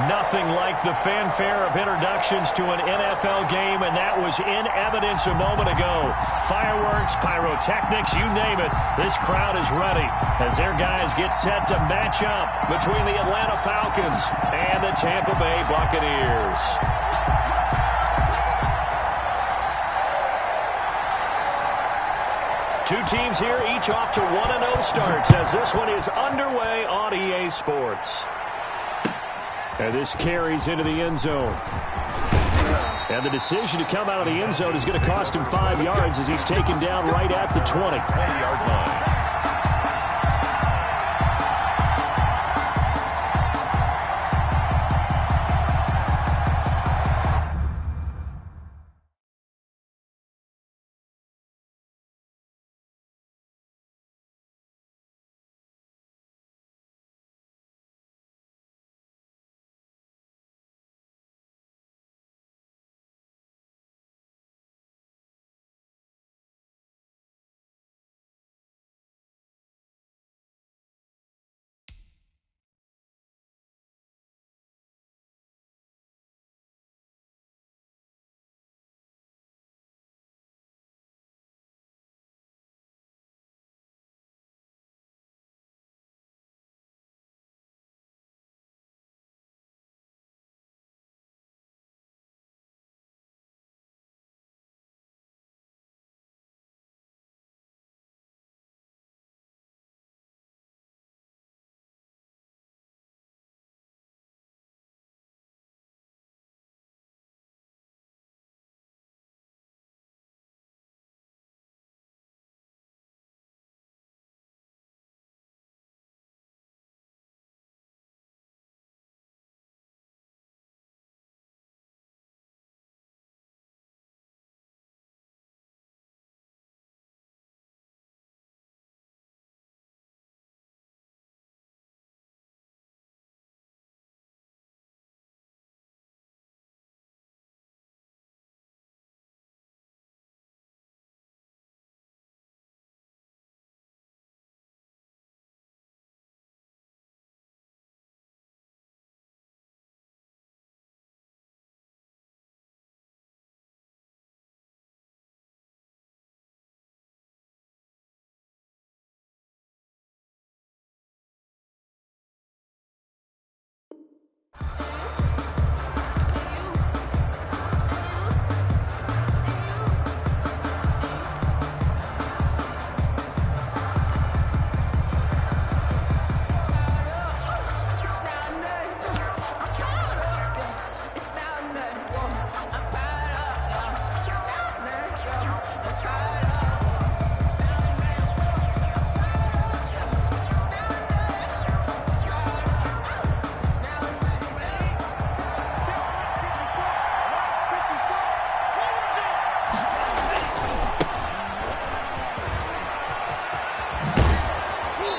Nothing like the fanfare of introductions to an NFL game, and that was in evidence a moment ago. Fireworks, pyrotechnics, you name it. This crowd is ready as their guys get set to match up between the Atlanta Falcons and the Tampa Bay Buccaneers. Two teams here, each off to 1-0 starts as this one is underway on EA Sports. And this carries into the end zone. And the decision to come out of the end zone is going to cost him 5 yards as he's taken down right at the 20-yard line.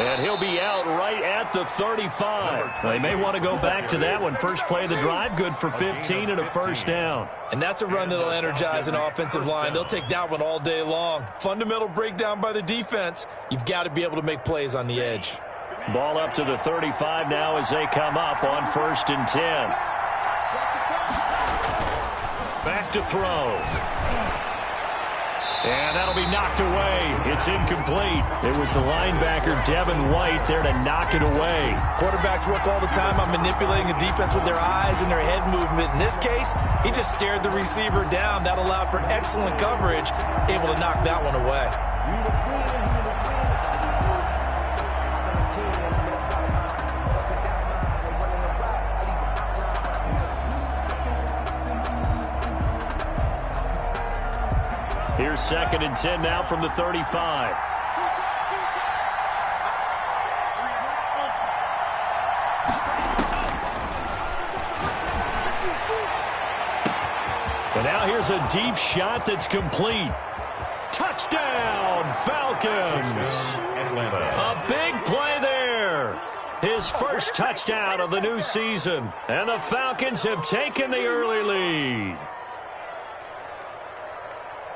And he'll be out right at the 35. They may want to go back to that one. First play of the drive, good for 15 and a first down. And that's a run that'll energize an offensive line. They'll take that one all day long. Fundamental breakdown by the defense. You've got to be able to make plays on the edge. Ball up to the 35 now as they come up on 1st and 10. Back to throw. And that'll be knocked away. It's incomplete. It was the linebacker, Devin White, there to knock it away. Quarterbacks work all the time on manipulating a defense with their eyes and their head movement. In this case, he just stared the receiver down. That allowed for excellent coverage, able to knock that one away. Here's 2nd and 10 now from the 35. And now here's a deep shot that's complete. Touchdown, Falcons. A big play there. His first touchdown of the new season. And the Falcons have taken the early lead.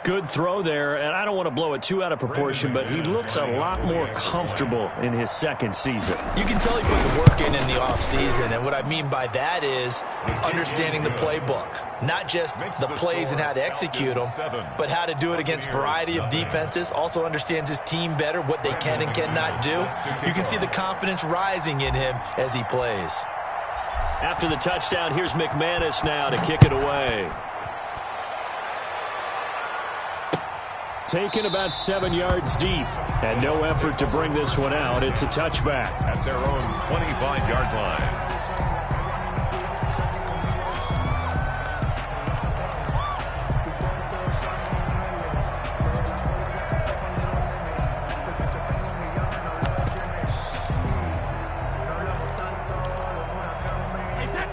Good throw there, and I don't want to blow it too out of proportion, but he looks a lot more comfortable in his second season. You can tell he put the work in the offseason, and what I mean by that is understanding the playbook. Not just the plays and how to execute them, but how to do it against a variety of defenses. Also understands his team better, what they can and cannot do. You can see the confidence rising in him as he plays. After the touchdown, here's McManus now to kick it away. Taken about 7 yards deep, and no effort to bring this one out. It's a touchback. At their own 25-yard line.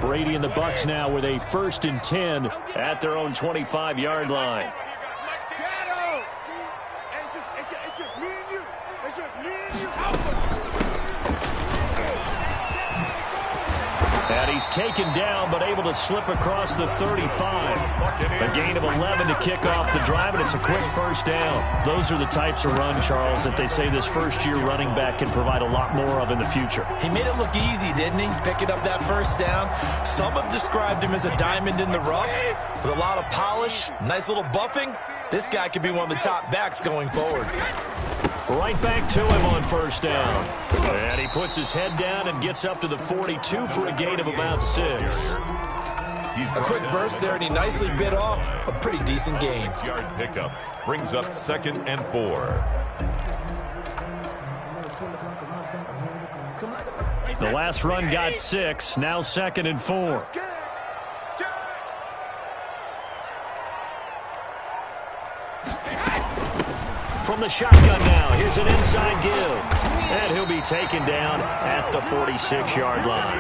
Brady and the Bucs now with a 1st and 10 at their own 25-yard line. And he's taken down, but able to slip across the 35. A gain of 11 to kick off the drive, and it's a quick first down. Those are the types of run, Charles, that they say this first-year running back can provide a lot more of in the future. He made it look easy, didn't he? Picking up that first down. Some have described him as a diamond in the rough with a lot of polish, nice little buffing. This guy could be one of the top backs going forward. Right back to him on first down. And he puts his head down and gets up to the 42 for a gain of about 6. A quick burst there, and he nicely bit off a pretty decent gain. 6-yard pickup brings up 2nd and 4. The last run got 6, now 2nd and 4. From the shotgun now, here's an inside give. And he'll be taken down at the 46-yard line.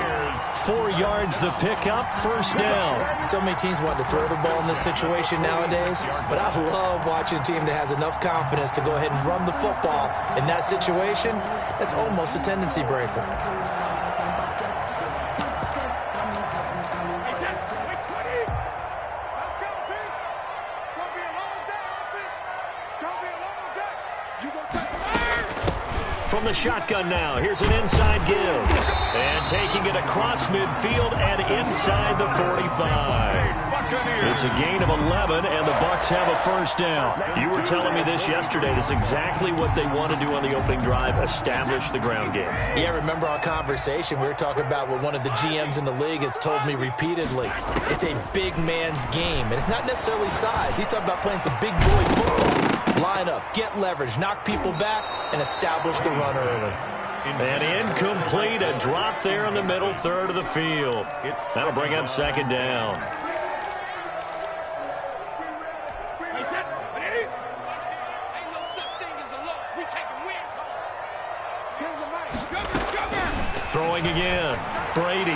4 yards the pickup, first down. So many teams want to throw the ball in this situation nowadays, but I love watching a team that has enough confidence to go ahead and run the football. In that situation, that's almost a tendency breaker. From the shotgun now, here's an inside give. And taking it across midfield and inside the 45. It's a gain of 11, and the Bucs have a first down. You were telling me this yesterday. That's exactly what they want to do on the opening drive, establish the ground game. Yeah, remember our conversation? We were talking about what one of the GMs in the league has told me repeatedly. It's a big man's game, and it's not necessarily size. He's talking about playing some big boy football. Line up, get leverage, knock people back, and establish the run early. And incomplete, a drop there in the middle third of the field. That'll bring up 2nd down. Throwing again, Brady.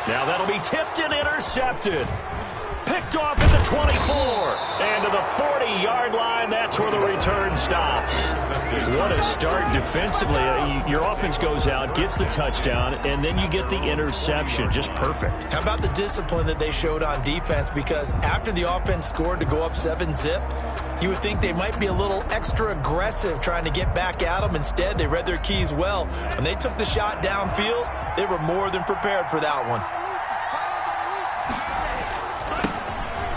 Now that'll be tipped and intercepted. Picked off at the 24. And to the 40-yard line, that's where the return stops. What a start defensively. Your offense goes out, gets the touchdown, and then you get the interception. Just perfect. How about the discipline that they showed on defense? Because after the offense scored to go up 7-zip, you would think they might be a little extra aggressive trying to get back at them. Instead, they read their keys well. When they took the shot downfield, they were more than prepared for that one.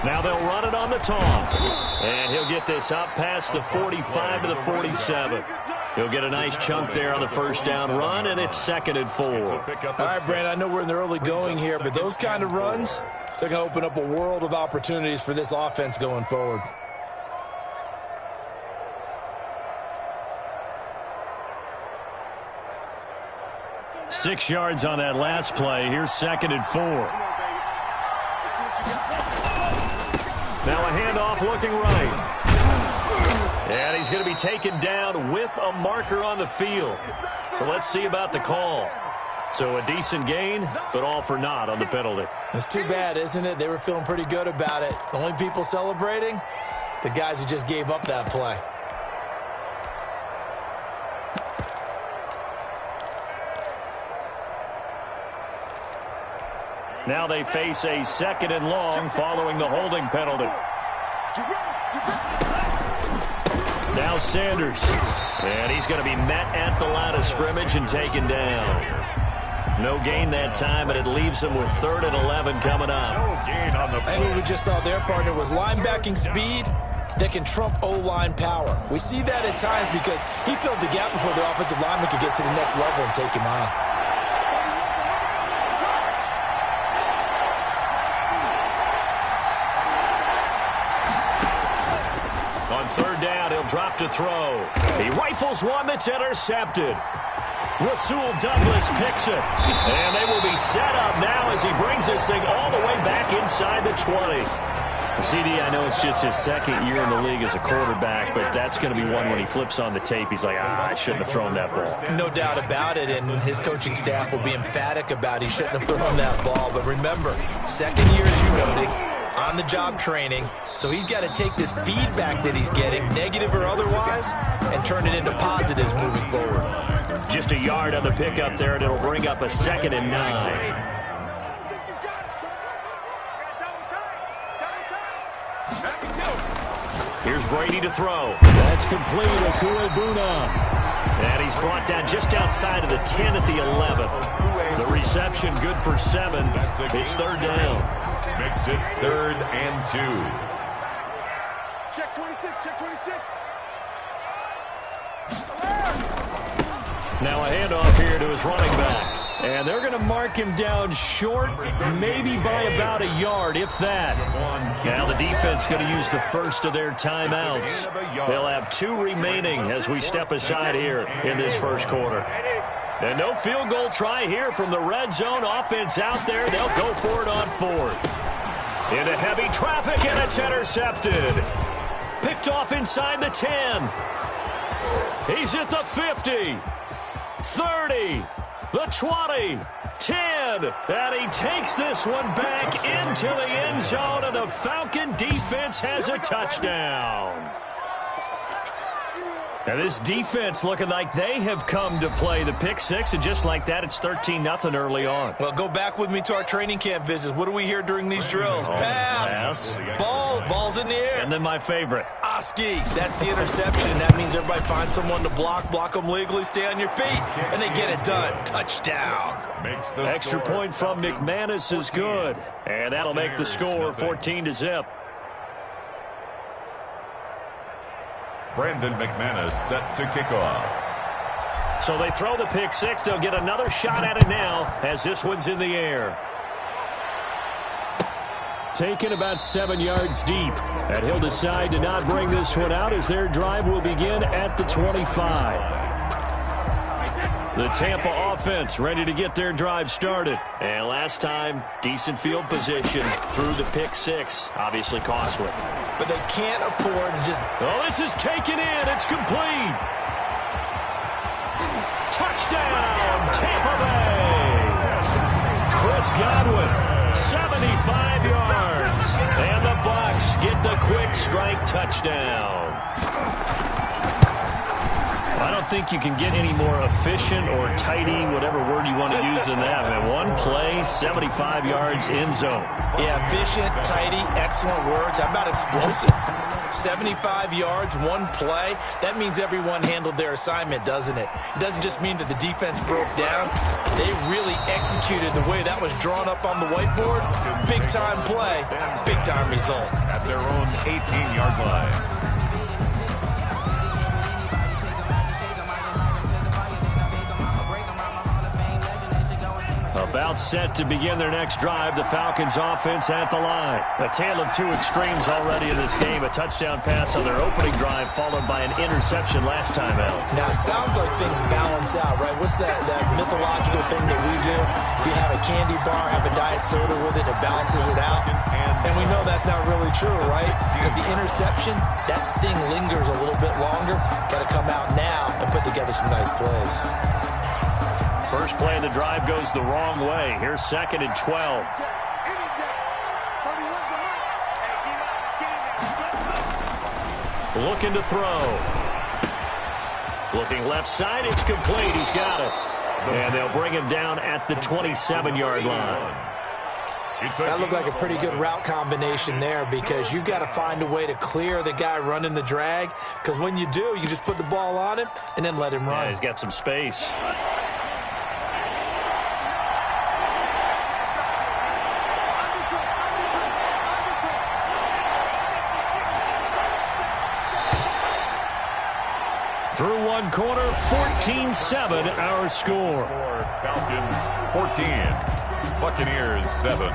Now they'll run it on the toss. And he'll get this up past the 45 to the 47. He'll get a nice chunk there on the first down run, and it's 2nd and 4. All right, Brandon, I know we're in the early going here, but those kind of runs, they're going to open up a world of opportunities for this offense going forward. Six yards on that last play. Here's 2nd and 4. Now a handoff looking right. And he's going to be taken down with a marker on the field. So let's see about the call. So a decent gain, but all for naught on the penalty. It's too bad, isn't it? They were feeling pretty good about it. The only people celebrating, the guys who just gave up that play. Now they face a 2nd and long following the holding penalty. Now Sanders. And he's going to be met at the line of scrimmage and taken down. No gain that time, and it leaves him with 3rd and 11 coming up. And what we just saw there, partner, was linebacking speed that can trump O-line power. We see that at times because he filled the gap before the offensive lineman could get to the next level and take him on. On 3rd down, he'll drop to throw. He rifles one that's intercepted. Rasul Douglas picks it. And they will be set up now as he brings this thing all the way back inside the 20. CD, I know it's just his 2nd year in the league as a quarterback, but that's going to be one when he flips on the tape. He's like, I shouldn't have thrown that ball. No doubt about it, and his coaching staff will be emphatic about he shouldn't have thrown that ball. But remember, 2nd year, as you noted, on-the-job training. So he's got to take this feedback that he's getting, negative or otherwise, and turn it into positives moving forward. Just a yard on the pickup there, and it'll bring up a 2nd and 9. Here's Brady to throw. That's complete. Akuebuna. And he's brought down just outside of the 10 at the 11th. The reception good for 7. It's 3rd down. Makes it 3rd and 2. Check 26, check 26. Now a handoff here to his running back. And they're going to mark him down short, maybe by about a yard, if that. Now the defense going to use the first of their timeouts. They'll have 2 remaining as we step aside here in this first quarter. And no field goal try here from the red zone offense out there. They'll go for it on 4th. Into heavy traffic, and it's intercepted. Picked off inside the 10. He's at the 50. 30. The 20, 10, and he takes this one back into the end zone, and the Falcon defense has a touchdown. And this defense looking like they have come to play the pick 6, and just like that, it's 13-0 early on. Well, go back with me to our training camp visits. What do we hear during these drills? Pass. Ball's in the air. And then my favorite. Oski, that's the interception. That means everybody finds someone to block them legally, stay on your feet, and they get it done. Touchdown. Extra point from McManus is good, and that'll make the score 14-0. Brandon McManus set to kick off. So they throw the pick 6. They'll get another shot at it now as this one's in the air. Taken about 7 yards deep. And he'll decide to not bring this one out as their drive will begin at the 25. The Tampa offense ready to get their drive started. And last time, decent field position through the pick 6. Obviously costly. But they can't afford to just... Oh, this is taken in. It's complete. Touchdown, Tampa Bay. Chris Godwin, 75 yards. And the Bucs get the quick strike touchdown. I don't think you can get any more efficient or tidy, whatever word you want to use in that. Man, one play, 75 yards, end zone. Yeah, efficient, tidy, excellent words. How about explosive? 75 yards, one play. That means everyone handled their assignment, doesn't it? It doesn't just mean that the defense broke down. They really executed the way that was drawn up on the whiteboard. Big-time play, big-time result. At their own 18-yard line. About set to begin their next drive, the Falcons offense at the line. A tale of 2 extremes already in this game. A touchdown pass on their opening drive followed by an interception last time out. Now, it sounds like things balance out, right? What's that mythological thing that we do? If you have a candy bar, have a diet soda with it, it balances it out. And we know that's not really true, right? Because the interception, that sting lingers a little bit longer. Got to come out now and put together some nice plays. First play of the drive goes the wrong way. Here's 2nd and 12. Looking to throw. Looking left side. It's complete. He's got it. And they'll bring him down at the 27-yard line. That looked like a pretty good route combination there because you've got to find a way to clear the guy running the drag, because when you do, you just put the ball on him and then let him run. Yeah, he's got some space. Through one quarter, 14-7 our score. Falcons 14, Buccaneers 7.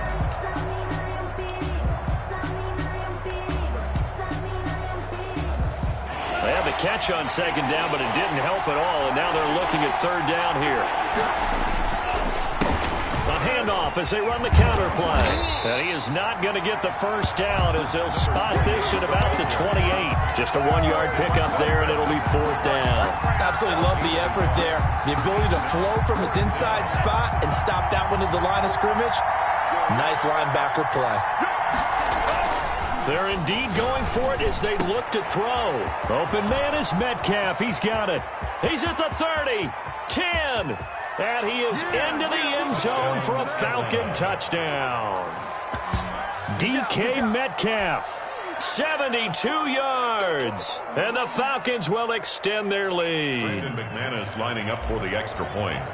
They had the catch on second down, but it didn't help at all, and now they're looking at third down here. The handoff as they run the counter play. And he is not going to get the first down as they'll spot this at about the 28. Just a 1-yard pickup there, and it'll be fourth down. Absolutely love the effort there. The ability to flow from his inside spot and stop that one at the line of scrimmage. Nice linebacker play. They're indeed going for it as they look to throw. Open man is Metcalf. He's got it. He's at the 30, 10. And he is into the end zone for a Falcon touchdown. DK Metcalf, 72 yards. And the Falcons will extend their lead. Brandon McManus lining up for the extra point.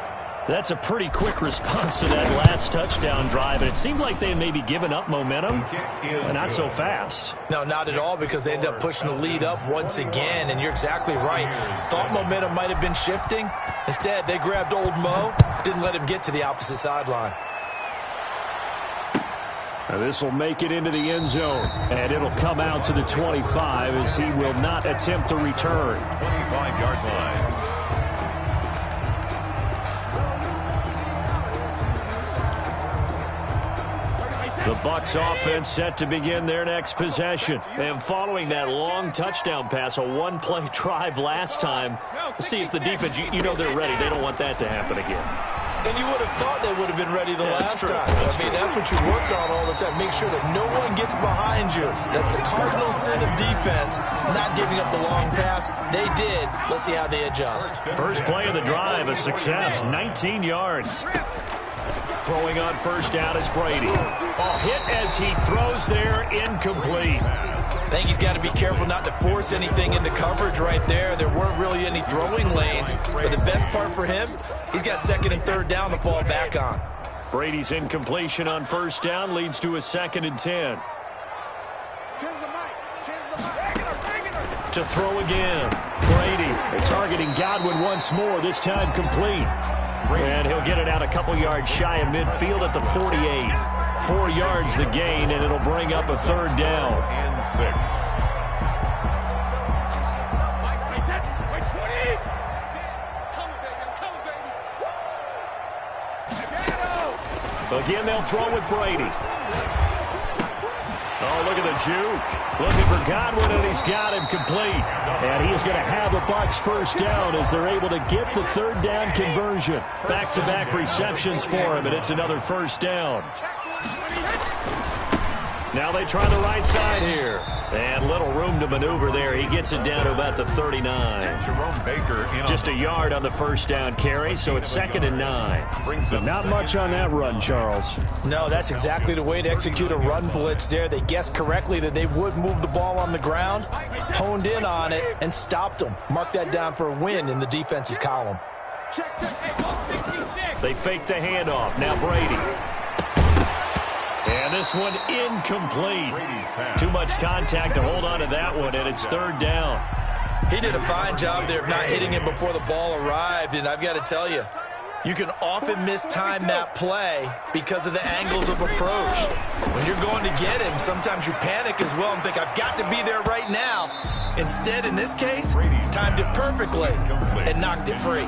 That's a pretty quick response to that last touchdown drive. And it seemed like they may be giving up momentum, but not so fast. No, not at all, because they ended up pushing the lead up once again. And you're exactly right. Thought momentum might have been shifting. Instead, they grabbed old Mo, didn't let him get to the opposite sideline. Now this will make it into the end zone, and it'll come out to the 25 as he will not attempt to return. 25-yard line. The Bucs offense set to begin their next possession. And following that long touchdown pass, a one-play drive last time, let's see if the defense, you know they're ready. They don't want that to happen again. And you would have thought they would have been ready the last time. That's what you work on all the time. Make sure that no one gets behind you. That's the cardinal sin of defense, not giving up the long pass. They did. Let's see how they adjust. First play of the drive, a success, 19 yards. Throwing on first down is Brady. Hit as he throws there, incomplete. I think he's got to be careful not to force anything into coverage right there. There weren't really any throwing lanes, but the best part for him, he's got second and third down to fall back on. Brady's incompletion on first down leads to a 2nd and 10. To throw again. Brady targeting Godwin once more, this time complete. And he'll get it out a couple yards shy of midfield at the 48. 4 yards the gain, and it'll bring up a third down. And 6. Again, they'll throw with Brady. Oh, look at the juke. Looking for Godwin, and he's got him complete. And he is going to have the Bucs first down as they're able to get the third down conversion. Back-to-back receptions for him, and it's another first down. Now they try the right side here. And little room to maneuver there. He gets it down to about the 39. Jerome Baker Just a yard on the first down carry, so it's 2nd and 9. Not much on that run, Charles. No, that's exactly the way to execute a run blitz there. They guessed correctly that they would move the ball on the ground, honed in on it, and stopped them. Mark that down for a win in the defense's column. They fake the handoff. Now Brady. And this one incomplete. Too much contact to hold on to that one, and it's third down. He did a fine job there of not hitting it before the ball arrived, and I've got to tell you, you can often mistime that play because of the angles of approach. When you're going to get him, sometimes you panic as well and think, I've got to be there right now. Instead, in this case, timed it perfectly and knocked it free.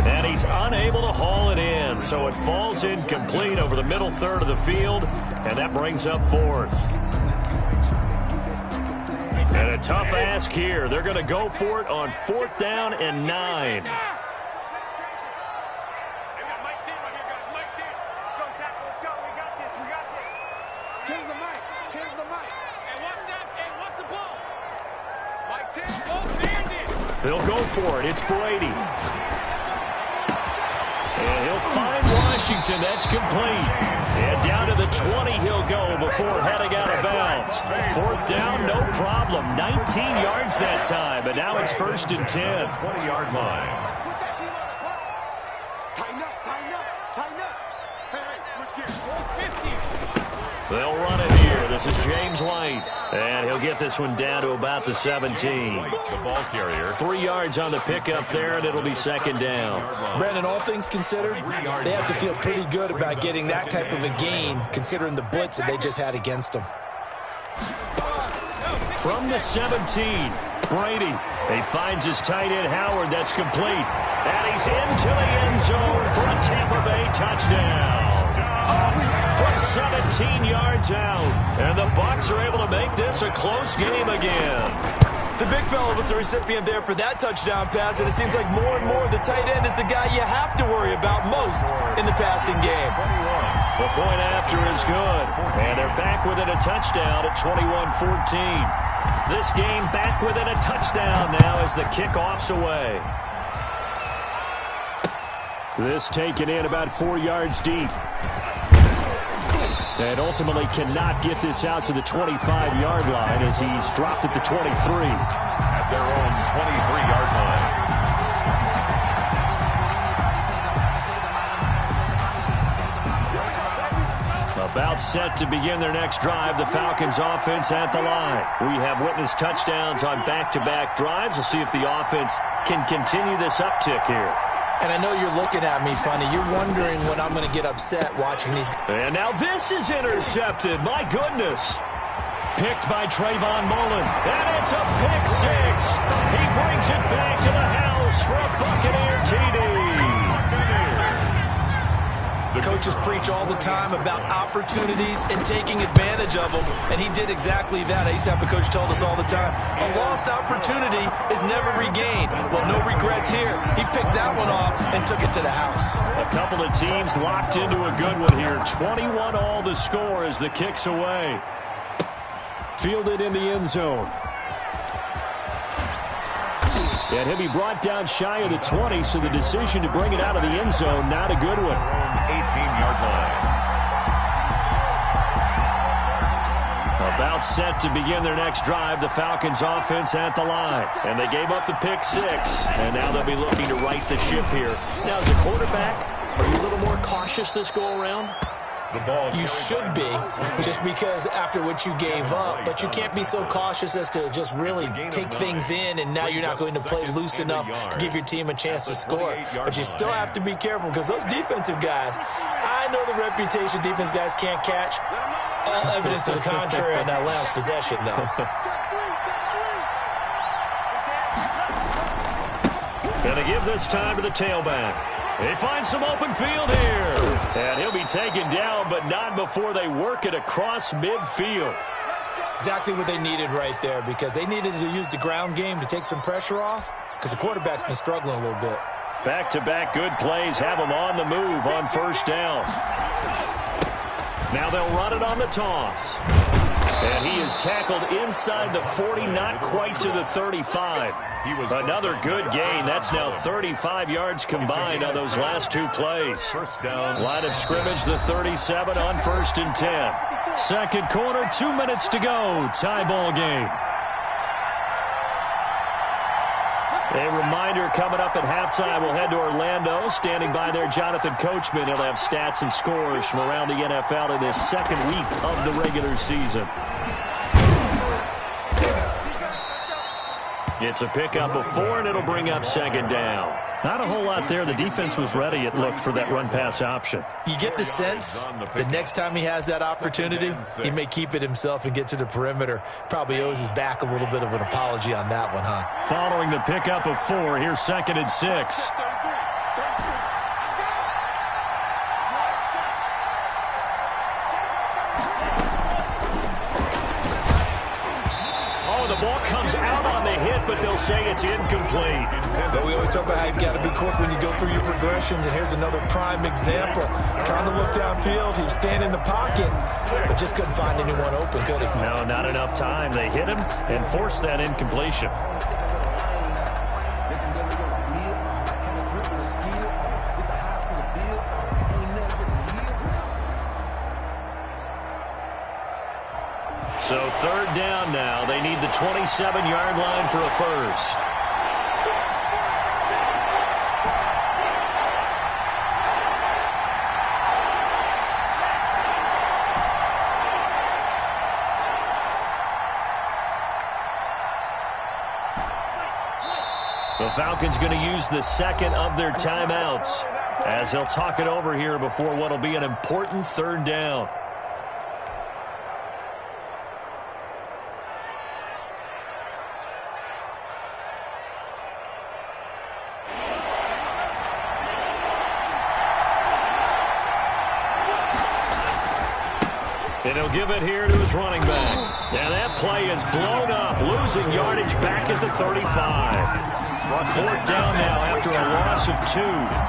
And he's unable to haul it in, so it falls incomplete over the middle third of the field, and that brings up fourth. And a tough ask here. They're going to go for it on 4th down and 9. They'll go for it. It's Brady. And he'll find Washington. That's complete. And down to the 20 he'll go before heading out of bounds. Fourth down, no problem. 19 yards that time, but now it's 1st and 10. 20-yard line. They'll run it here. This is James White. And he'll get this one down to about the 17. The ball carrier. 3 yards on the pickup there, and it'll be 2nd down. Brandon, all things considered, they have to feel pretty good about getting that type of a gain, considering the blitz that they just had against them. From the 17, Brady. He finds his tight end, Howard. That's complete. And he's into the end zone for a Tampa Bay touchdown. From 17 yards out. And the Bucs are able to make this a close game again. The big fella was the recipient there for that touchdown pass, and it seems like more and more the tight end is the guy you have to worry about most in the passing game. The point after is good. And they're back within a touchdown at 21-14. This game back within a touchdown now as the kickoff's away. This taken in about 4 yards deep. And ultimately cannot get this out to the 25-yard line as he's dropped at the 23. At their own 23-yard line. About set to begin their next drive, the Falcons offense at the line. We have witnessed touchdowns on back-to-back drives. We'll see if the offense can continue this uptick here. And I know you're looking at me funny. You're wondering when I'm going to get upset watching these. And now this is intercepted. My goodness. Picked by Trayvon Mullen. And it's a pick six. He brings it back to the house for a Buccaneer TD. Coaches preach all the time about opportunities and taking advantage of them, and he did exactly that. I used to have a coach told us all the time, a lost opportunity is never regained. Well, no regrets here. He picked that one off and took it to the house. A couple of teams locked into a good one here. 21 all the score as the kick's away. Fielded in the end zone. And he'll be brought down shy of the 20, so the decision to bring it out of the end zone, not a good one. 18-yard line. About set to begin their next drive, the Falcons offense at the line. And they gave up the pick six, and now they'll be looking to right the ship here. Now, as a quarterback, are you a little more cautious this go-around? You should be, just because after what you gave up, but you can't be so cautious as to just really take things in, and now you're not going to play loose enough to give your team a chance to score. But you still have to be careful because those defensive guys, I know the reputation defense guys can't catch. All evidence to the contrary on that last possession, though. Gonna give this time to the tailback. They find some open field here. And he'll be taken down, but not before they work it across midfield. Exactly what they needed right there, because they needed to use the ground game to take some pressure off, because the quarterback's been struggling a little bit. Back-to-back good plays have them on the move on first down. Now they'll run it on the toss. And he is tackled inside the 40, not quite to the 35. Another good gain. That's now 35 yards combined on those last two plays. First down. Line of scrimmage, the 37 on 1st and 10. Second quarter, 2 minutes to go. Tie ball game. A reminder coming up at halftime, we'll head to Orlando. Standing by there, Jonathan Coachman. He'll have stats and scores from around the NFL in this second week of the regular season. It's a pickup of 4, and it'll bring up 2nd down. Not a whole lot there. The defense was ready, it looked, for that run-pass option. You get the sense the next time he has that opportunity, he may keep it himself and get to the perimeter. Probably owes his back a little bit of an apology on that one, huh? Following the pickup of 4, here's 2nd and 6. The ball comes out on the hit, but they'll say it's incomplete. But we always talk about how you've got to be quick when you go through your progressions, and here's another prime example. Trying to look downfield, he was standing in the pocket, but just couldn't find anyone open, could he? No, not enough time. They hit him and forced that incompletion. So third down now. They need the 27-yard line for a first. The Falcons going to use the second of their timeouts as he'll talk it over here before what will be an important third down. And he'll give it here to his running back. And that play is blown up, losing yardage back at the 35. Fourth down now after a loss of 2.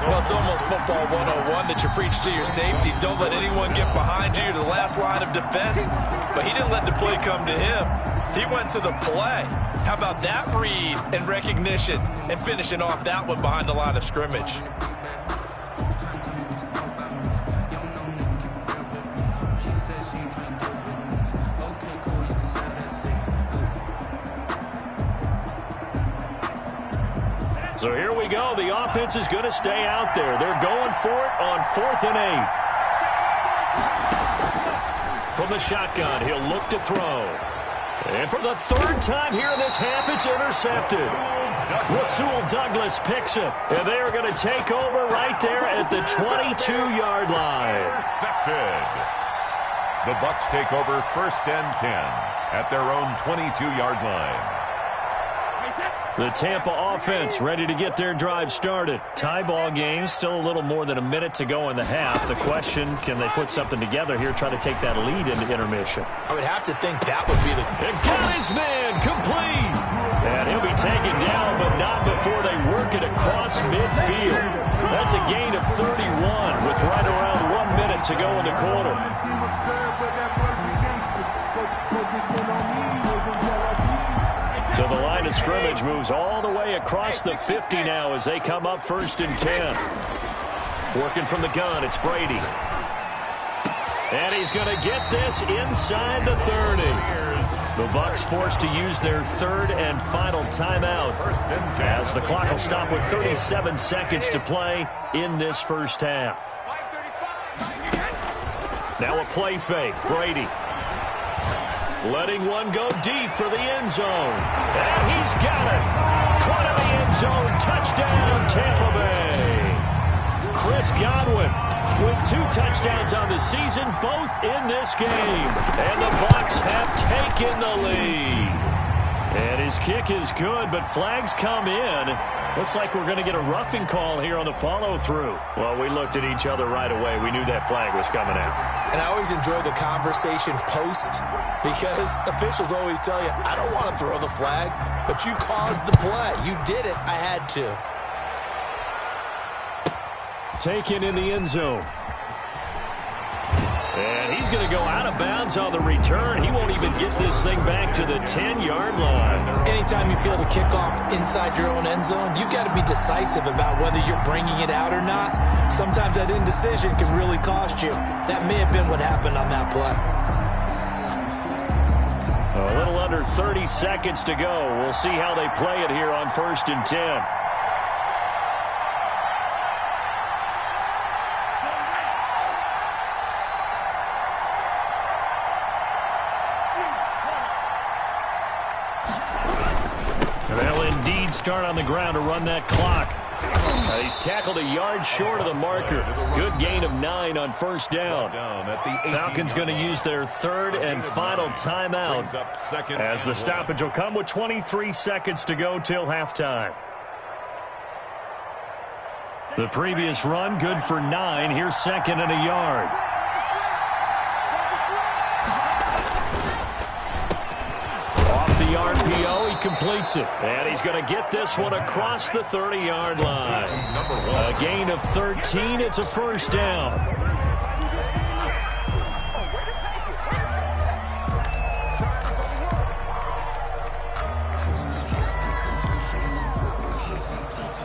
Well, it's almost football 101 that you preach to your safeties. Don't let anyone get behind you to the last line of defense. But he didn't let the play come to him. He went to the play. How about that read and recognition and finishing off that one behind the line of scrimmage? So here we go. The offense is going to stay out there. They're going for it on 4th and 8. From the shotgun, he'll look to throw. And for the third time here in this half, it's intercepted. Rasul Douglas picks it. And they are going to take over right there at the 22-yard line. Intercepted. The Bucs take over 1st and 10 at their own 22-yard line. The Tampa offense ready to get their drive started. Tie ball game, still a little more than a minute to go in the half. The question, can they put something together here, try to take that lead into intermission? I would have to think that would be the... And got his man complete. And he'll be taken down, but not before they work it across midfield. That's a gain of 31 with right around 1 minute to go in the quarter. So the line of scrimmage moves all the way across the 50 now as they come up 1st and 10. Working from the gun, it's Brady. And he's going to get this inside the 30. The Bucs forced to use their third and final timeout as the clock will stop with 37 seconds to play in this first half. Now a play fake. Brady. Letting one go deep for the end zone. And he's got it. Caught in the end zone. Touchdown, Tampa Bay. Chris Godwin with 2 touchdowns on the season, both in this game. And the Bucs have taken the lead. And his kick is good, but flags come in. Looks like we're going to get a roughing call here on the follow-through. Well, we looked at each other right away. We knew that flag was coming out. And I always enjoy the conversation post because officials always tell you, I don't want to throw the flag, but you caused the play. You did it. I had to. Taken in the end zone. And he's going to go out of bounds on the return. He won't even get this thing back to the 10-yard line. Anytime you feel the kickoff inside your own end zone, you've got to be decisive about whether you're bringing it out or not. Sometimes that indecision can really cost you. That may have been what happened on that play. A little under 30 seconds to go. We'll see how they play it here on 1st and 10. Start on the ground to run that clock. He's tackled a yard short of the marker. Good gain of 9 on 1st down. Falcons going to use their third and final timeout as the stoppage will come with 23 seconds to go till halftime. The previous run good for 9. Here's 2nd and a yard. RPO, he completes it. And he's going to get this one across the 30-yard line. A gain of 13. It's a 1st down.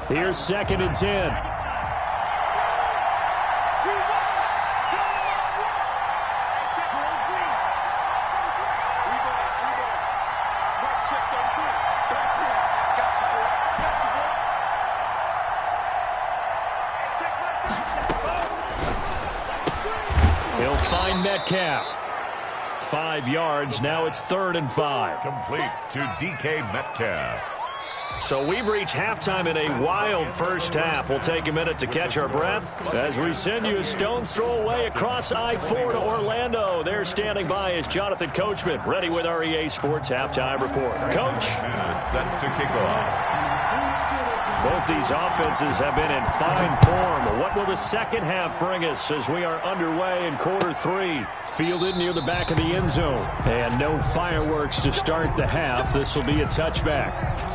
Here's 2nd and 10. Metcalf. 5 yards. Now it's 3rd and 5. Complete to DK Metcalf. So we've reached halftime in a wild first half. We'll take a minute to catch our breath as we send you a stone's throw away across I-4 to Orlando. There standing by is Jonathan Coachman, ready with our EA Sports Halftime Report. Coach. Set to kick off. Both these offenses have been in fine form. What will the second half bring us as we are underway in quarter 3? Fielded near the back of the end zone. And no fireworks to start the half. This will be a touchback.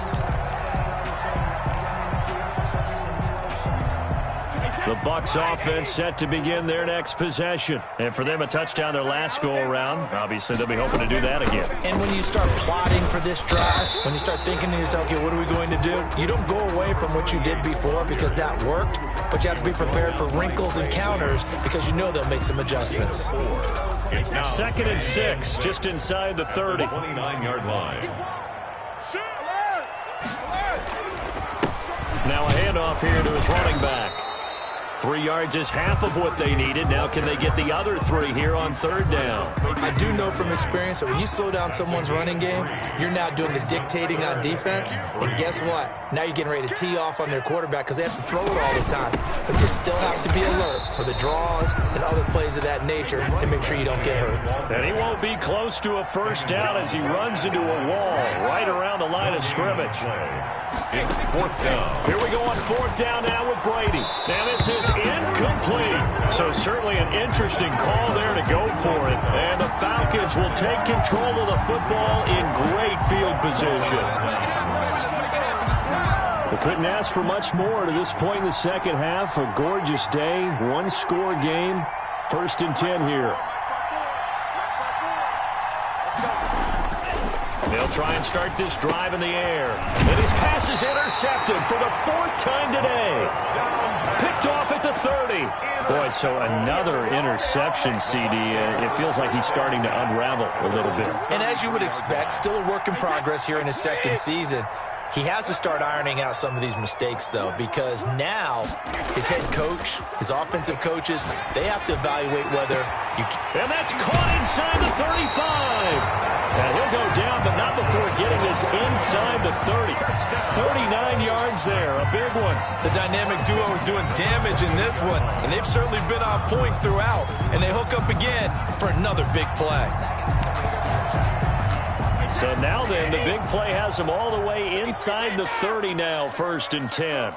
The Bucs offense set to begin their next possession. And for them, a touchdown their last go-around. Obviously, they'll be hoping to do that again. And when you start plotting for this drive, when you start thinking to yourself, okay, what are we going to do? You don't go away from what you did before because that worked, but you have to be prepared for wrinkles and counters because you know they'll make some adjustments. It's now 2nd and 6, just inside the 30. 29-yard line. Now a handoff here to his running back. 3 yards is half of what they needed. Now can they get the other 3 here on 3rd down? I do know from experience that when you slow down someone's running game, you're now doing the dictating on defense. And guess what? Now you're getting ready to tee off on their quarterback because they have to throw it all the time. But you still have to be alert for the draws and other plays of that nature to make sure you don't get hurt. And he won't be close to a first down as he runs into a wall right around the line of scrimmage. It's 4th down. Here we go on 4th down now with Brady. Now this is incomplete. So certainly an interesting call there to go for it. And the Falcons will take control of the football in great field position. We couldn't ask for much more to this point in the second half. A gorgeous day, one-score game. 1st and 10 here. They'll try and start this drive in the air. And his pass is intercepted for the 4th time today. Picked off at the 30. Boy, so another interception, CD. It feels like he's starting to unravel a little bit. And as you would expect, still a work in progress here in his 2nd season. He has to start ironing out some of these mistakes, though, because now his head coach, his offensive coaches, they have to evaluate whether you can. And that's caught inside the 35. And he'll go down, but not before getting this inside the 30. 39 yards there, a big one. The dynamic duo is doing damage in this one, and they've certainly been on point throughout. And they hook up again for another big play. So now then, the big play has them all the way inside the 30 now, 1st and 10.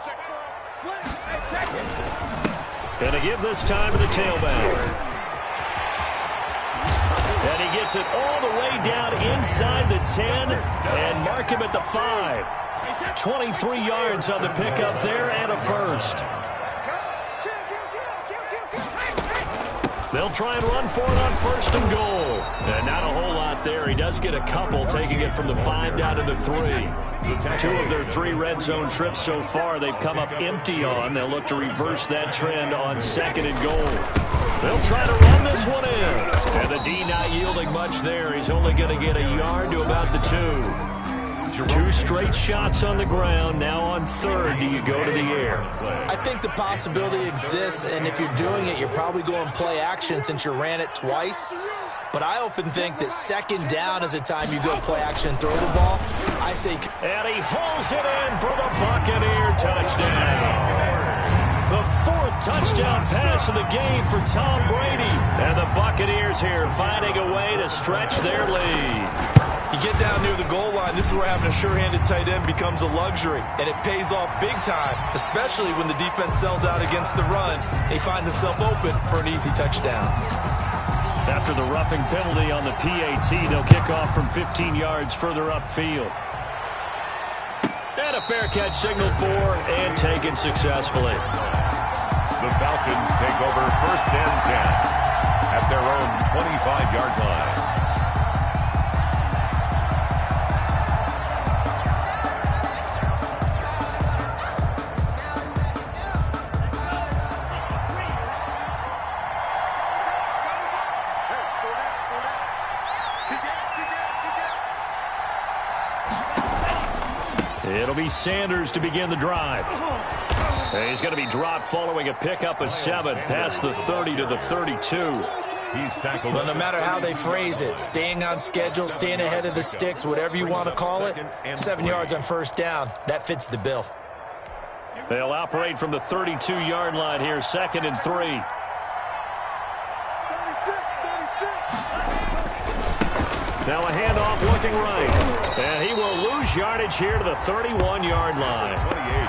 Gonna give this time to the tailback. And he gets it all the way down inside the 10 and mark him at the 5. 23 yards on the pickup there and a first. They'll try and run for it on 1st and goal. And not a whole lot there. He does get a couple, taking it from the 5 down to the 3. 2 of their 3 red zone trips so far they've come up empty on. They'll look to reverse that trend on 2nd and goal. They'll try to run this one in. And the D not yielding much there. He's only going to get a yard to about the 2. 2 straight shots on the ground. Now on 3rd, do you go to the air? I think the possibility exists, and if you're doing it, you're probably going play action since you ran it twice. But I often think that 2nd down is a time you go play action and throw the ball. I say... And he hauls it in for the Buccaneer touchdown. The 4th touchdown pass of the game for Tom Brady. And the Buccaneers here finding a way to stretch their lead. You get down near the goal line, this is where having a sure-handed tight end becomes a luxury. And it pays off big time, especially when the defense sells out against the run. He finds himself open for an easy touchdown. After the roughing penalty on the PAT, they'll kick off from 15 yards further upfield. And a fair catch signaled for and taken successfully. The Falcons take over 1st and 10 at their own 25-yard line. It'll be Sanders to begin the drive. And he's going to be dropped following a pickup of 7 past the 30 to the 32. He's tackled. Well, no matter how they phrase it, staying on schedule, staying ahead of the sticks, whatever you want to call it, 7 yards on first down, that fits the bill. They'll operate from the 32-yard line here, 2nd and 3. 36. Now a handoff looking right. And he will lose yardage here to the 31-yard line.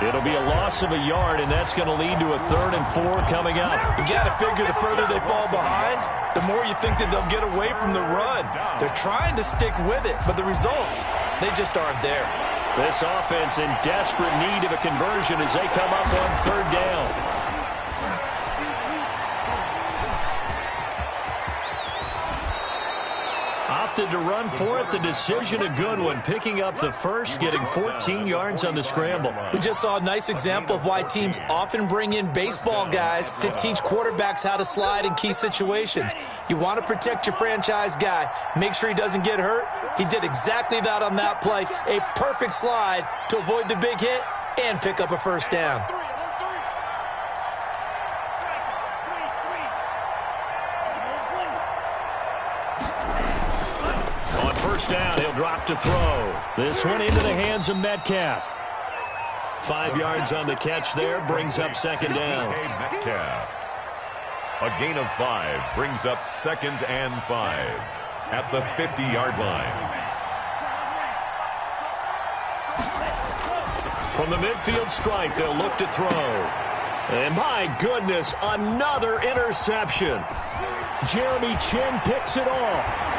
It'll be a loss of a yard, and that's going to lead to a 3rd and 4 coming up. You got to figure the further they fall behind, the more you think that they'll get away from the run. They're trying to stick with it, but the results, they just aren't there. This offense in desperate need of a conversion as they come up on 3rd down. Opted to run for it. The decision a good one. Picking up the first, getting 14 yards on the scramble. We just saw a nice example of why teams often bring in baseball guys to teach quarterbacks how to slide in key situations. You want to protect your franchise guy. Make sure he doesn't get hurt. He did exactly that on that play. A perfect slide to avoid the big hit and pick up a first down. First down, he'll drop to throw. This one into the hands of Metcalf. 5 yards on the catch there, brings up 2nd down. Metcalf. A gain of 5 brings up 2nd and 5 at the 50-yard line. From the midfield stripe, they'll look to throw. And my goodness, another interception. Jeremy Chin picks it off.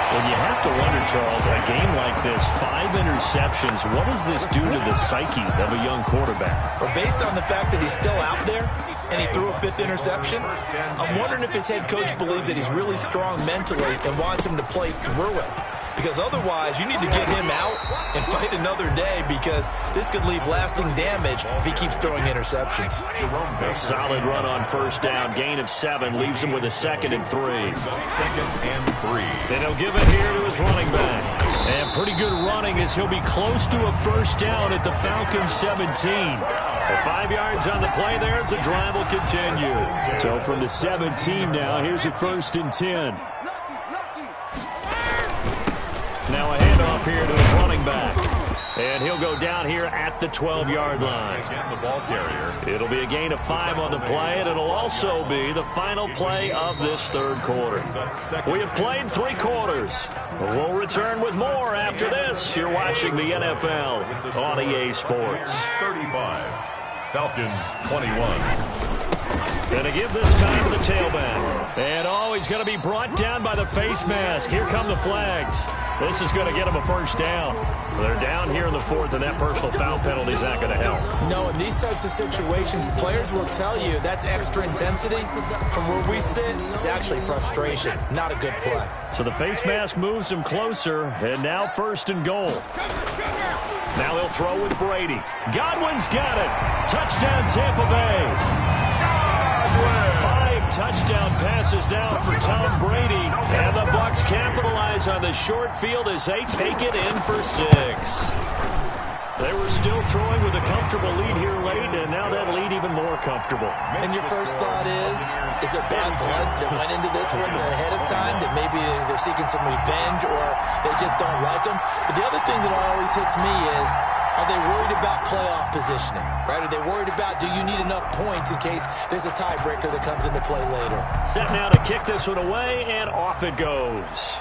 And you have to wonder, Charles, a game like this, 5 interceptions, what does this do to the psyche of a young quarterback? Well, based on the fact that he's still out there and he threw a 5th interception, I'm wondering if his head coach believes that he's really strong mentally and wants him to play through it. Because otherwise, you need to get him out and fight another day, because this could leave lasting damage if he keeps throwing interceptions. A solid run on first down. Gain of 7 leaves him with a 2nd and 3. 2nd and 3. And he'll give it here to his running back. And pretty good running as he'll be close to a first down at the Falcons 17. 5 yards on the play there as the drive will continue. So from the 17 now, here's a 1st and 10. Now a handoff here to his running back. And he'll go down here at the 12-yard line. Again, the ball carrier. It'll be a gain of 5 on the play, and it'll also be the final play of this 3rd quarter. We have played 3 quarters. We'll return with more after this. You're watching the NFL on EA Sports. 35. Falcons 21. Going to give this time to the tailback. And he's going to be brought down by the face mask. Here come the flags. This is going to get him a first down. They're down here in the 4th, and that personal foul penalty is not going to help. No, in these types of situations, players will tell you that's extra intensity. From where we sit, it's actually frustration. Not a good play. So the face mask moves him closer, and now 1st and goal. Now they'll throw with Brady. Godwin's got it. Touchdown, Tampa Bay. 5 touchdown passes now for Tom Brady. And the Bucs capitalize on the short field as they take it in for 6. They were still throwing with a comfortable lead here late, and now that lead even more comfortable. And your first thought is there bad blood that went into this one ahead of time, that maybe they're seeking some revenge or they just don't like them? But the other thing that always hits me is, are they worried about playoff positioning, right? Are they worried about, do you need enough points in case there's a tiebreaker that comes into play later? Set now to kick this one away, and off it goes.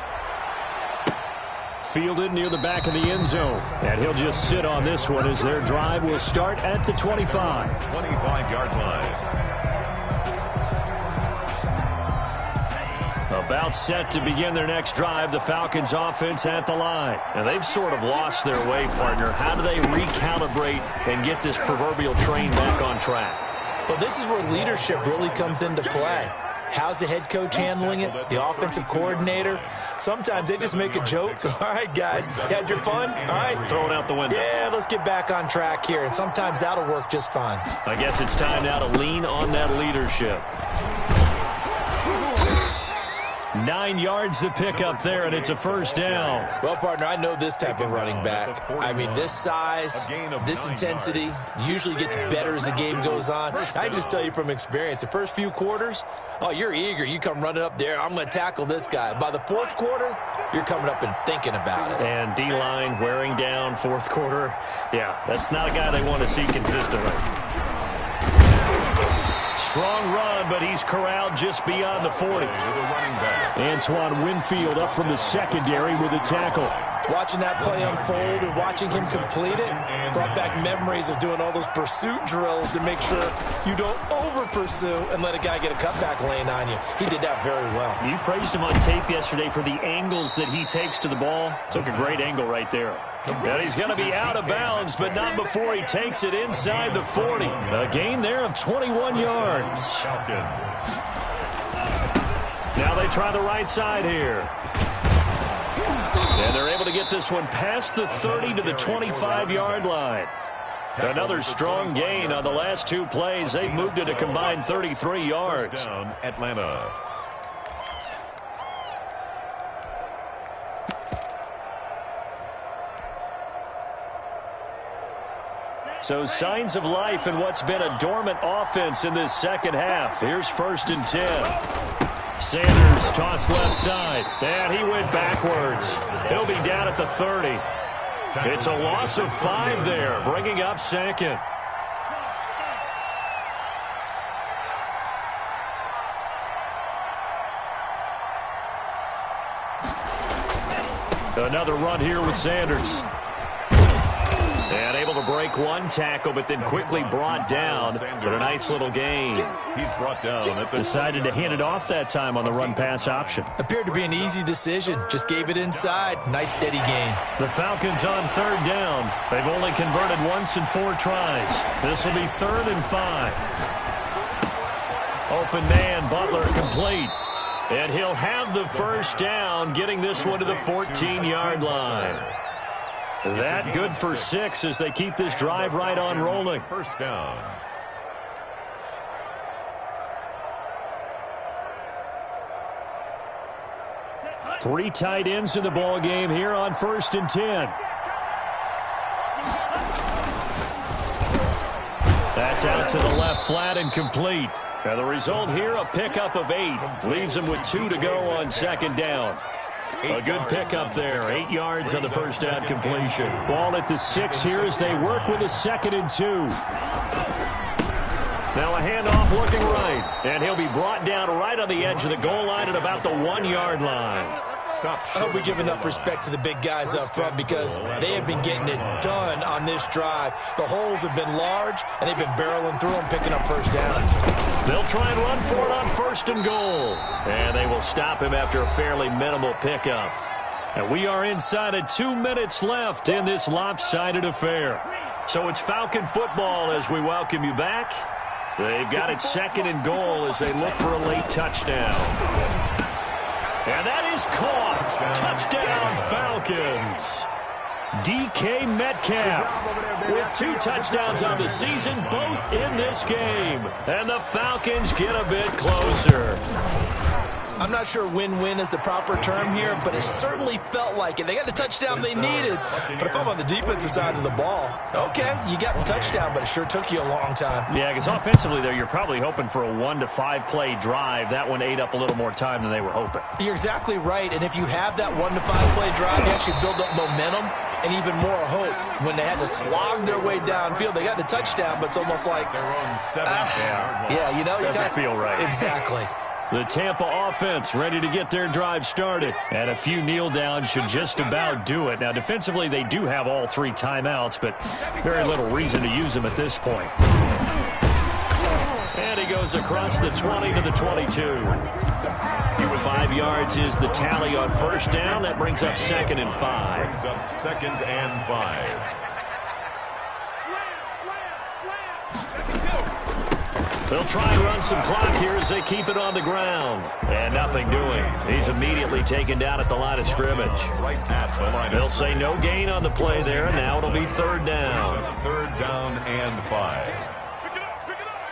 Fielded near the back of the end zone. And he'll just sit on this one as their drive will start at the 25. 25-yard line. About set to begin their next drive, the Falcons offense at the line. And they've sort of lost their way, partner. How do they recalibrate and get this proverbial train back on track? Well, this is where leadership really comes into play. How's the head coach handling it? The offensive coordinator? Sometimes they just make a joke. All right, guys, you had your fun? All right. Throw it out the window. Yeah, let's get back on track here. And sometimes that'll work just fine. I guess it's time now to lean on that leadership. 9 yards to pick up there, and it's a first down. Well, partner, I know this type of running back. I mean, this size, this intensity usually gets better as the game goes on. I just tell you from experience, the first few quarters, oh, you're eager. You come running up there, I'm going to tackle this guy. By the fourth quarter, you're coming up and thinking about it. And D-line wearing down fourth quarter. Yeah, that's not a guy they want to see consistently. Strong run, but he's corralled just beyond the 40. Antoine Winfield up from the secondary with a tackle. Watching that play unfold and watching him complete it brought back memories of doing all those pursuit drills to make sure you don't over-pursue and let a guy get a cutback lane on you. He did that very well. You praised him on tape yesterday for the angles that he takes to the ball. Took a great angle right there. And he's going to be out of bounds, but not before he takes it inside the 40. A gain there of 21 yards. Now they try the right side here. And they're able to get this one past the 30 to the 25-yard line. Another strong gain on the last two plays. They've moved it a combined 33 yards. Down, Atlanta. So signs of life in what's been a dormant offense in this second half. Here's 1st and 10. Sanders tossed left side, and he went backwards. He'll be down at the 30. It's a loss of 5 there, bringing up 2nd. Another run here with Sanders. And able to break one tackle, but then quickly brought down. But a nice little gain. He's brought down at the Decided to hand it off that time on the run-pass option. Appeared to be an easy decision. Just gave it inside. Nice, steady gain. The Falcons on 3rd down. They've only converted once in 4 tries. This will be 3rd and 5. Open man, Butler complete. And he'll have the first down, getting this one to the 14-yard line. That good for 6 as they keep this drive right on rolling. First down. Three tight ends in the ball game here on 1st and 10. That's out to the left flat and complete. Now the result here, a pickup of 8. Leaves them with 2 to go on 2nd down. A good pickup there. 8 yards on the first down completion. Ball at the 6 here as they work with a 2nd and 2. Now a handoff looking right. And he'll be brought down right on the edge of the goal line at about the 1-yard line. I hope we give enough respect to the big guys up front because they have been getting it done on this drive. The holes have been large, and they've been barreling through them, picking up first downs. They'll try and run for it on 1st and goal. And they will stop him after a fairly minimal pickup. And we are inside of 2 minutes left in this lopsided affair. So it's Falcon football as we welcome you back. They've got it 2nd and goal as they look for a late touchdown. And that is caught. Touchdown, Falcons. DK Metcalf with 2 touchdowns on the season, both in this game. And the Falcons get a bit closer. I'm not sure win-win is the proper term here, but it certainly felt like it. They got the touchdown they needed. But if I'm on the defensive side of the ball, okay, you got the touchdown, but it sure took you a long time. Yeah, because offensively there, you're probably hoping for a 1 to 5 play drive. That one ate up a little more time than they were hoping. You're exactly right, and if you have that 1 to 5 play drive, you actually build up momentum and even more hope. When they had to slog their way downfield, they got the touchdown, but it's almost like, yeah, you know, you doesn't feel right. Exactly. The Tampa offense ready to get their drive started. And a few kneel downs should just about do it. Now, defensively, they do have all 3 timeouts, but very little reason to use them at this point. And he goes across the 20 to the 22. 5 yards is the tally on first down. That brings up 2nd and 5. Brings up 2nd and 5. They'll try and run some clock here as they keep it on the ground. And nothing doing. He's immediately taken down at the line of scrimmage. Right at the line. They'll say no gain on the play there. Now it'll be 3rd down. 3rd down and 5. Pick it up, pick it up,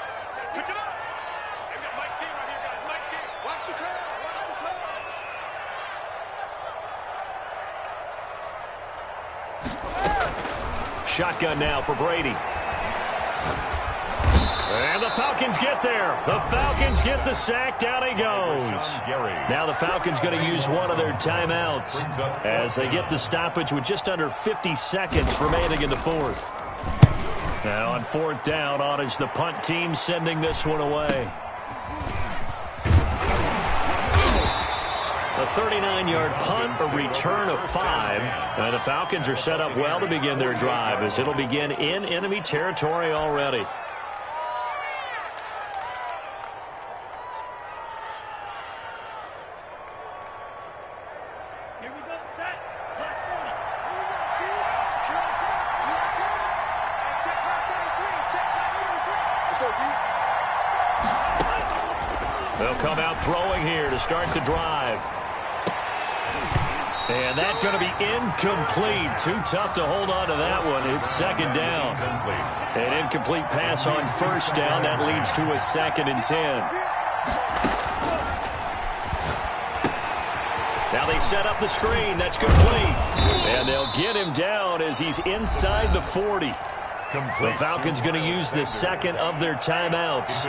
pick it up. They've got Mike T right here, guys. Mike T. Watch the crowd, watch the crowd. Shotgun now for Brady. And the Falcons get there. The Falcons get the sack. Down he goes. Now the Falcons going to use one of their timeouts as they get the stoppage with just under 50 seconds remaining in the fourth. Now on fourth down, on is the punt team sending this one away. A 39-yard punt, a return of 5. And the Falcons are set up well to begin their drive as it'll begin in enemy territory already. They'll come out throwing here to start the drive. And that's going to be incomplete. Too tough to hold on to that one. It's second down. An incomplete pass on first down. That leads to a 2nd and 10. Now they set up the screen. That's complete. And they'll get him down as he's inside the 40. The Falcons going to use the second of their timeouts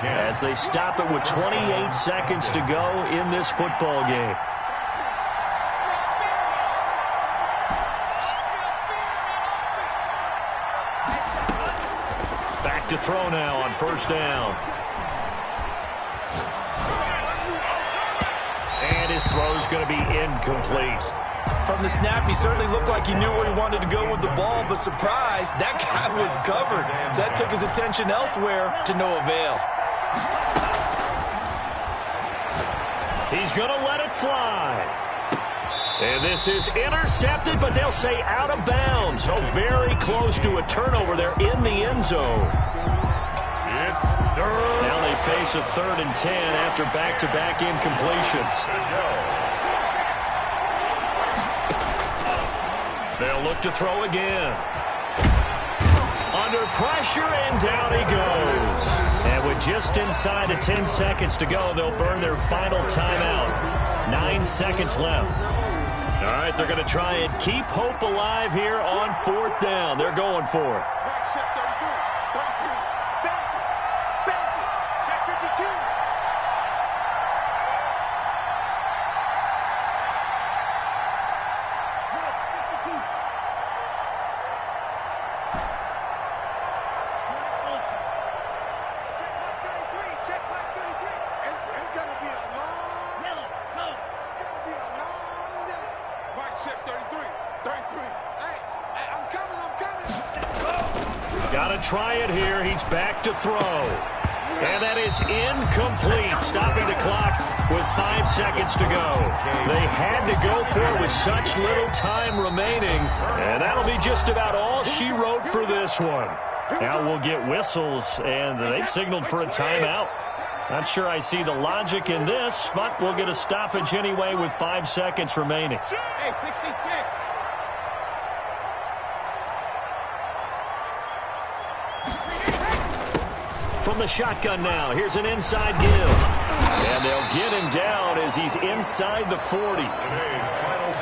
as they stop it with 28 seconds to go in this football game. Back to throw now on first down. And his throw's going to be incomplete. From the snap, he certainly looked like he knew where he wanted to go with the ball, but surprise, that guy was covered. So that took his attention elsewhere to no avail. He's going to let it fly. And this is intercepted, but they'll say out of bounds. So very close to a turnover there in the end zone. Now they face a 3rd and 10 after back-to-back incompletions. They'll look to throw again. Under pressure, and down he goes. And with just inside of 10 seconds to go, they'll burn their final timeout. 9 seconds left. All right, they're going to try and keep hope alive here on fourth down. They're going for it. Got to try it here. He's back to throw. And that is incomplete, stopping the clock with 5 seconds to go. They had to go for it with such little time remaining. And that'll be just about all she wrote for this one. Now we'll get whistles, and they've signaled for a timeout. Not sure I see the logic in this, but we'll get a stoppage anyway with 5 seconds remaining. From the shotgun now, here's an inside give. And they'll get him down as he's inside the 40.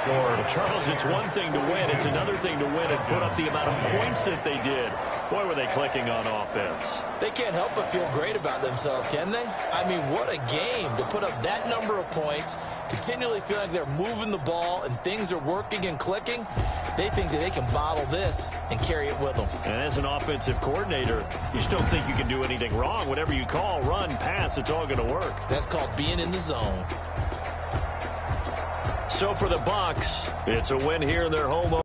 Well, Charles, it's one thing to win. It's another thing to win and put up the amount of points that they did. Boy, were they clicking on offense. They can't help but feel great about themselves, can they? I mean, what a game to put up that number of points, continually feel like they're moving the ball and things are working and clicking. They think that they can bottle this and carry it with them. And as an offensive coordinator, you just don't think you can do anything wrong. Whatever you call, run, pass, it's all going to work. That's called being in the zone. So for the Bucs, it's a win here in their home